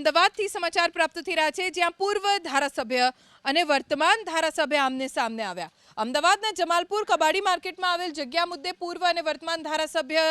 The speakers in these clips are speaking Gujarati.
અમદાવાદથી સમાચાર પ્રાપ્ત થઈ રહ્યા છે, જ્યાં પૂર્વ ધારાસભ્ય અને વર્તમાન ધારાસભ્ય આમને સામને આવ્યા. અમદાવાદના જમાલપુર કબાડી માર્કેટમાં આવેલ જગ્યા મુદ્દે પૂર્વ અને વર્તમાન ધારાસભ્ય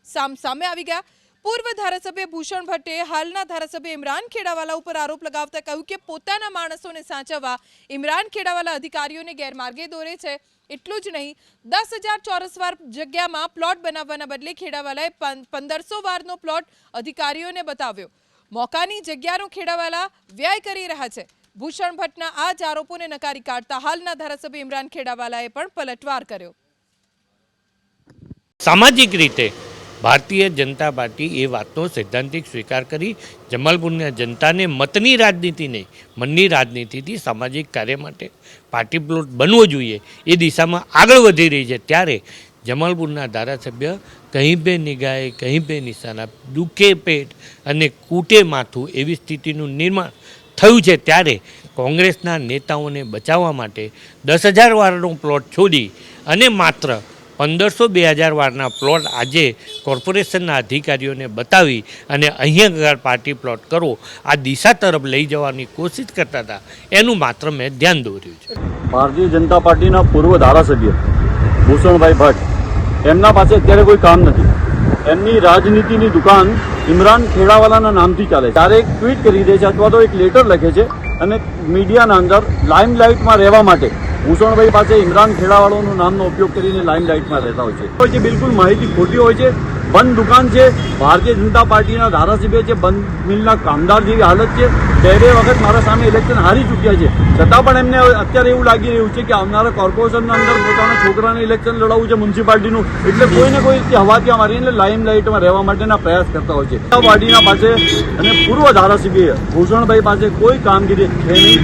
સામે આવી ગયા. પૂર્વ ધારાસભ્ય ભૂષણ ભટ્ટે હાલના ધારાસભ્ય ઇમરાન ખેડાવાલા ઉપર આરોપ લગાવતા કહ્યું કે પોતાના માણસોને સાચવવા ઇમરાન ખેડાવાલા અધિકારીઓને ગેરમાર્ગે દોરે છે. એટલું જ નહીં, 10,000 ચોરસ વાર જગ્યામાં પ્લોટ બનાવવાના બદલે ખેડાવાલાએ 1500 વારનો પ્લોટ અધિકારીઓને બતાવ્યો. મોકાની જગ્યાનો ખેડાવાલા વ્યય કરી રહ્યા છે. ભૂષણ ભટ્ટના આ જ આરોપોને નકારી કાઢતા હાલના ધારાસભ્ય ઇમરાન ખેડાવાલાએ પણ પલટવાર કર્યો. સામાજિક રીતે ભારતીય જનતા પાર્ટી એ વાતનો સૈદ્ધાંતિક સ્વીકાર કરી જમાલપુરના જનતાને મતની રાજનીતિ નહીં, મનની રાજનીતિથી સામાજિક કાર્ય માટે પાર્ટી પ્લોટ બનવો જોઈએ એ દિશામાં આગળ વધી રહી છે. ત્યારે જમાલપુરના ધારાસભ્ય કहीं બે નિગાહે કहीं બે નિશાના, દુખે પેટ અને કૂટે માથું એવી સ્થિતિનું નિર્માણ થયું છે. ત્યારે કોંગ્રેસના નેતાઓને બચાવવા માટે 10,000 વારનો પ્લોટ છોડી અને માત્ર 1500-2000 વારના પ્લોટ આજે કોર્પોરેશનના અધિકારીઓને બતાવી અને અહીંયા આગળ પાર્ટી પ્લોટ કરો આ દિશા તરફ લઈ જવાની કોશિશ કરતા હતા, એનું માત્ર મેં ધ્યાન દોર્યું છે. ભારતીય જનતા પાર્ટીના પૂર્વ ધારાસભ્ય ભૂષણભાઈ ભટ્ટ, એમના પાસે અત્યારે કોઈ કામ નથી. એમની રાજનીતિની દુકાન ઇમરાન ખેડાવાલાના નામથી ચાલે છે. ક્યારેક ટ્વીટ કરી દે છે અથવા તો એક લેટર લખે છે અને મીડિયાના અંદર લાઇમલાઇટમાં રહેવા માટે ભૂષણભાઈ પાસે ઇમરાન ખેડાવાળાનું નામનો ઉપયોગ કરીને લાઇમલાઇટમાં રહેતા હોય છે. બિલકુલ માહિતી ખોટી હોય છે. બંધ દુકાન છે. ભારતીય જનતા પાર્ટીના ધારાસભ્ય છે. બંધ મિલના કામદાર જેવી હાલત છે. બે વખત મારા સામે ઇલેક્શન હારી ચૂક્યા છે, છતાં પણ એમને અત્યારે એવું લાગી રહ્યું છે કે આવનારા કોર્પોરેશનના અંદર પોતાના છોકરાને ઇલેક્શન લડાવવું છે મ્યુનિસિપાલિટીનું, એટલે કોઈને કોઈ હવાથી મારીને લાઇમલાઇટમાં રહેવા માટેના પ્રયાસ કરતા હોય છે. પાર્ટીના પાસે અને પૂર્વ ધારાસભ્ય ભૂષણભાઈ પાસે કોઈ કામગીરી છે નહીં.